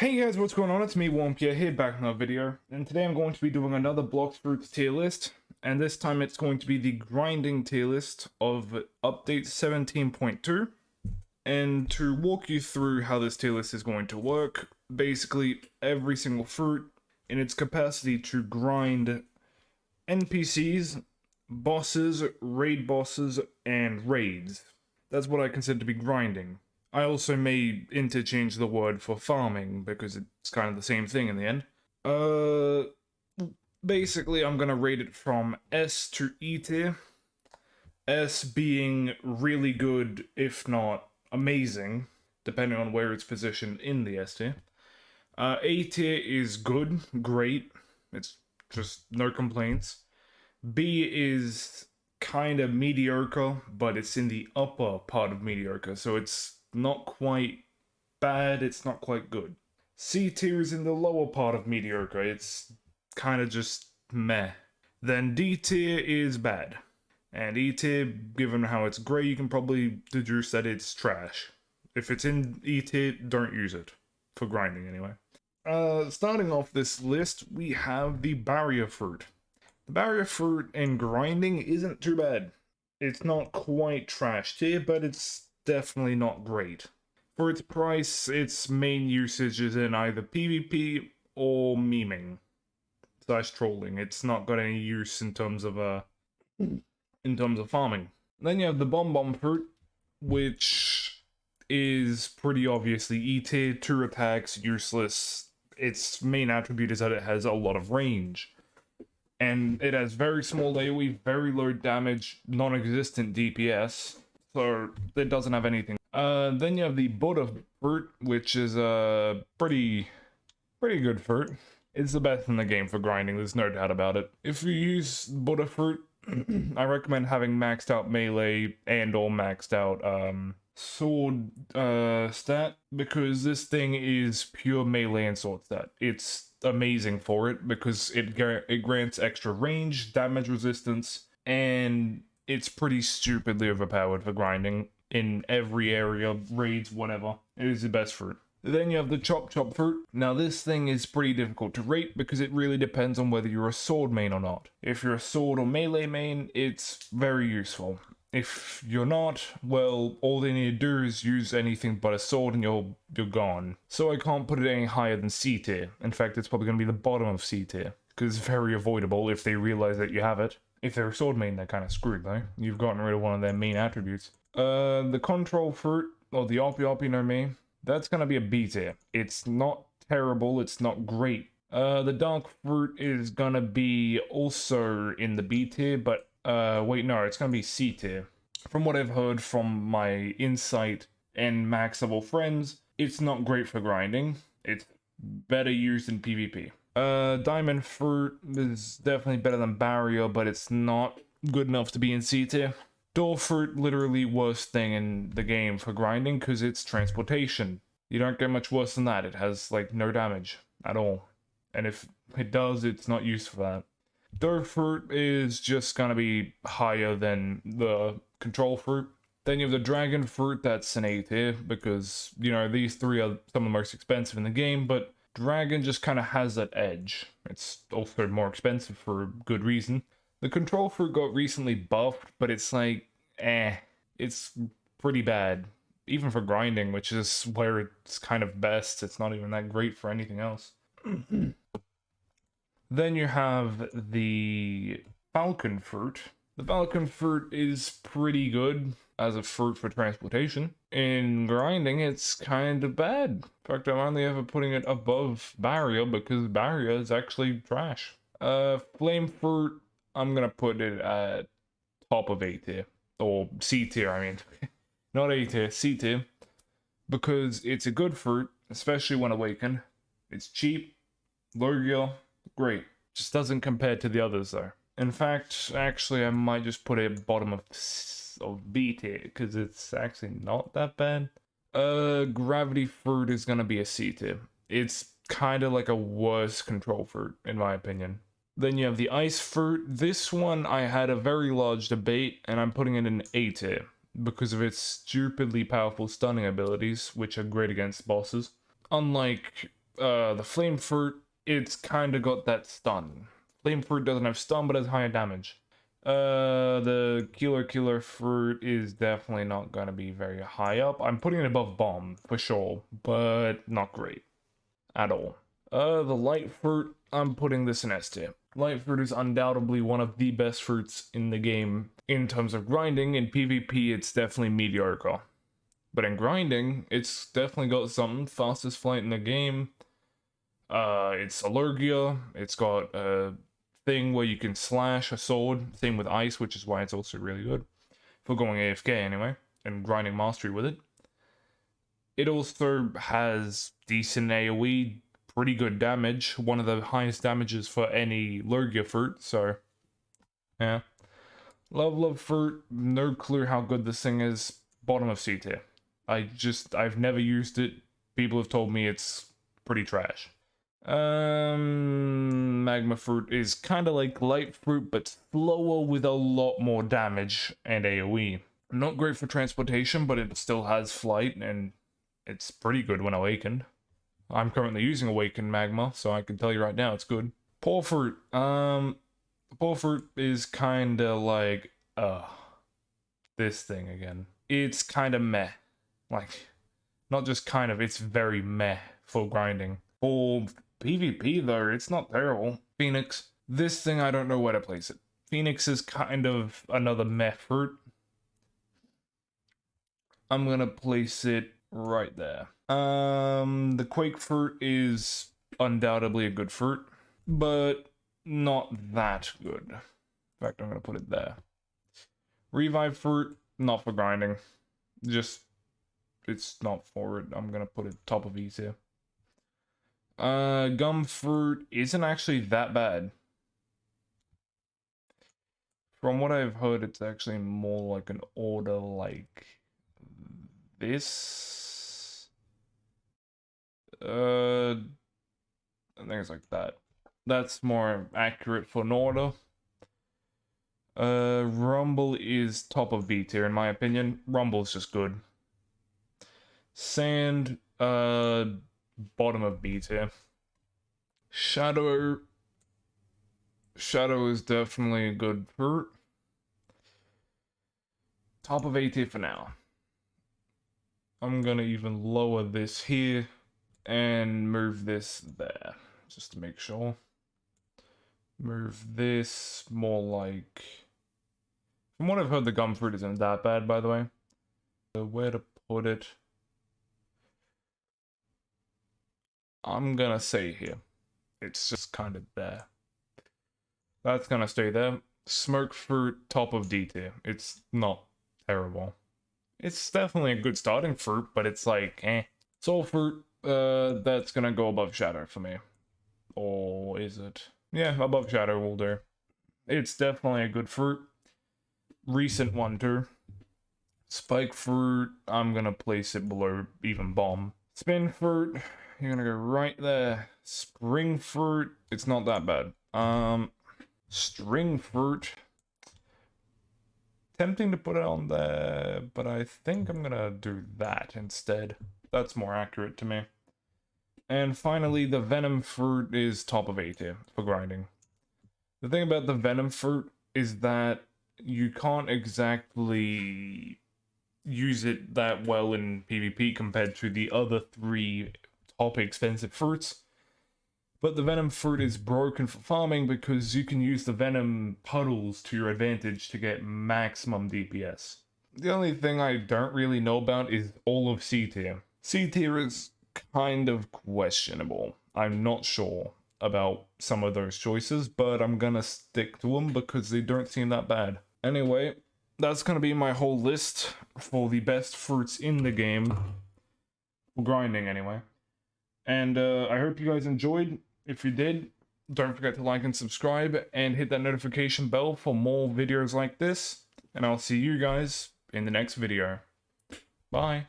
Hey guys, what's going on? It's me, Williampierre, here back in another video, and today I'm going to be doing another Blox Fruits tier list, and this time it's going to be the grinding tier list of update 17.2. And to walk you through how this tier list is going to work, basically every single fruit in its capacity to grind NPCs, bosses, and raids. That's what I consider to be grinding. I also may interchange the word for farming, because it's kind of the same thing in the end. Basically, I'm gonna rate it from S to E tier. S being really good, if not amazing, depending on where it's positioned in the S tier. A tier is good, great, it's just no complaints. B is kind of mediocre, but it's in the upper part of mediocre, so it's not quite bad, it's not quite good. C tier is in the lower part of mediocre, it's kind of just meh. Then D tier is bad. And E tier, given how it's grey, you can probably deduce that it's trash. If it's in E tier, don't use it. For grinding, anyway. Starting off this list, we have the barrier fruit. The barrier fruit in grinding isn't too bad. It's not quite trash tier, but it's definitely not great. For its price, its main usage is in either PvP or memeing / trolling. It's not got any use in terms of farming. Then you have the bomb fruit, which is pretty obviously E tier, 2 attacks, useless. Its main attribute is that it has a lot of range. And it has very small AoE, very low damage, non-existent DPS, so it doesn't have anything. Then you have the Buddha fruit, which is a pretty good fruit. It's the best in the game for grinding, there's no doubt about it. If you use Buddha fruit, I recommend having maxed out melee and or maxed out sword stat, because this thing is pure melee and sword stat. It's amazing for it because it grants extra range, damage resistance, and it's pretty stupidly overpowered for grinding in every area, raids, whatever. It is the best fruit. Then you have the Chop fruit. Now this thing is pretty difficult to rate because it really depends on whether you're a sword main or not. If you're a sword or melee main, it's very useful. If you're not, well, all they need to do is use anything but a sword and you're gone. So I can't put it any higher than C tier. In fact, it's probably going to be the bottom of C tier, because it's very avoidable if they realize that you have it. If they're a sword main, they're kind of screwed though. You've gotten rid of one of their main attributes. The control fruit, or the Oppy, no me, that's going to be a B tier. It's not terrible, it's not great. The dark fruit is going to be also in the B tier, but wait, no, it's gonna be C tier. From what I've heard from my insight and max level friends, it's not great for grinding. It's better used in PvP. Diamond fruit is definitely better than barrier, but it's not good enough to be in C tier. Door fruit, literally worst thing in the game for grinding, because it's transportation. You don't get much worse than that. It has like no damage at all. And if it does, it's not used for that. Dirt fruit is just gonna be higher than the control fruit. Then you have the dragon fruit, that's an A tier, because, you know, these three are some of the most expensive in the game, but dragon just kind of has that edge. It's also more expensive for good reason. The control fruit got recently buffed, but it's like, it's pretty bad. Even for grinding, which is where it's kind of best, it's not even that great for anything else. Then you have the falcon fruit. The falcon fruit is pretty good as a fruit for transportation. In grinding, it's kind of bad. In fact, I'm only ever putting it above barrier because barrier is actually trash. Flame fruit, I'm gonna put it at top of A tier. Or C tier, I mean. Not A tier, C tier. Because it's a good fruit, especially when awakened. It's cheap, low gear, great. Just doesn't compare to the others though. In fact, actually I might just put it bottom of B tier, because it's actually not that bad. Gravity fruit is gonna be a C tier. It's kind of like a worse control fruit, in my opinion. Then you have the ice fruit. This one I had a very large debate, and I'm putting it in A tier because of its stupidly powerful stunning abilities, which are great against bosses. Unlike The flame fruit, it's kind of got that stun. Flame fruit doesn't have stun, but has higher damage. The killer fruit is definitely not gonna be very high up. I'm putting it above bomb for sure, but not great at all. The light fruit, I'm putting this in S tier. Light fruit is undoubtedly one of the best fruits in the game. In terms of grinding, in PvP, it's definitely mediocre. But in grinding, it's definitely got something. Fastest flight in the game. It's Allergia. It's got a thing where you can slash a sword. Same with ice, which is why it's also really good. For going AFK anyway, and grinding mastery with it. It also has decent AoE, pretty good damage. One of the highest damages for any Lurgia fruit, so yeah. Love fruit, no clue how good this thing is. Bottom of C tier. I've never used it. People have told me it's pretty trash. Magma fruit is kind of like light fruit, but slower with a lot more damage and AoE. Not great for transportation, but it still has flight, and it's pretty good when awakened. I'm currently using awakened magma, so I can tell you right now it's good. Paw fruit. Paw fruit is kind of like, this thing again. It's kind of meh. Like, not just kind of, it's very meh for grinding. For PvP though, it's not terrible. Phoenix. This thing, I don't know where to place it. Phoenix is kind of another meh fruit. I'm gonna place it right there. The Quake fruit is undoubtedly a good fruit, but not that good. In fact, I'm gonna put it there. Revive fruit, not for grinding. Just, it's not for it. I'm gonna put it top of E tier. Gum fruit isn't actually that bad. From what I've heard, it's actually more like an order like this. I think it's like that. That's more accurate for an order. Rumble is top of B tier in my opinion. Rumble's just good. Sand, bottom of B tier. Shadow is definitely a good fruit. Top of A tier for now. I'm gonna even lower this here and move this there, just to make sure. Move this more like... From what I've heard, the gum fruit isn't that bad, by the way. So where to put it? I'm gonna say here. It's just kind of there. That's gonna stay there. Smoke fruit, top of D tier. It's not terrible. It's definitely a good starting fruit, but it's like, eh. Soul fruit, that's gonna go above shadow for me. Or is it? Yeah, above shadow will do. It's definitely a good fruit. Recent one too. Spike fruit, I'm gonna place it below even bomb. Spin fruit, you're gonna go right there. Spring fruit, it's not that bad. String fruit, tempting to put it on there, but I think I'm gonna do that instead. That's more accurate to me. And finally, the venom fruit is top of A tier for grinding. The thing about the venom fruit is that you can't exactly use it that well in PvP compared to the other three top expensive fruits. But the venom fruit is broken for farming because you can use the venom puddles to your advantage to get maximum DPS. The only thing I don't really know about is all of C tier. C tier is kind of questionable. I'm not sure about some of those choices, but I'm gonna stick to them because they don't seem that bad. Anyway, that's gonna be my whole list for the best fruits in the game. For grinding, anyway. And I hope you guys enjoyed. If you did, don't forget to like and subscribe, and hit that notification bell for more videos like this. And I'll see you guys in the next video. Bye.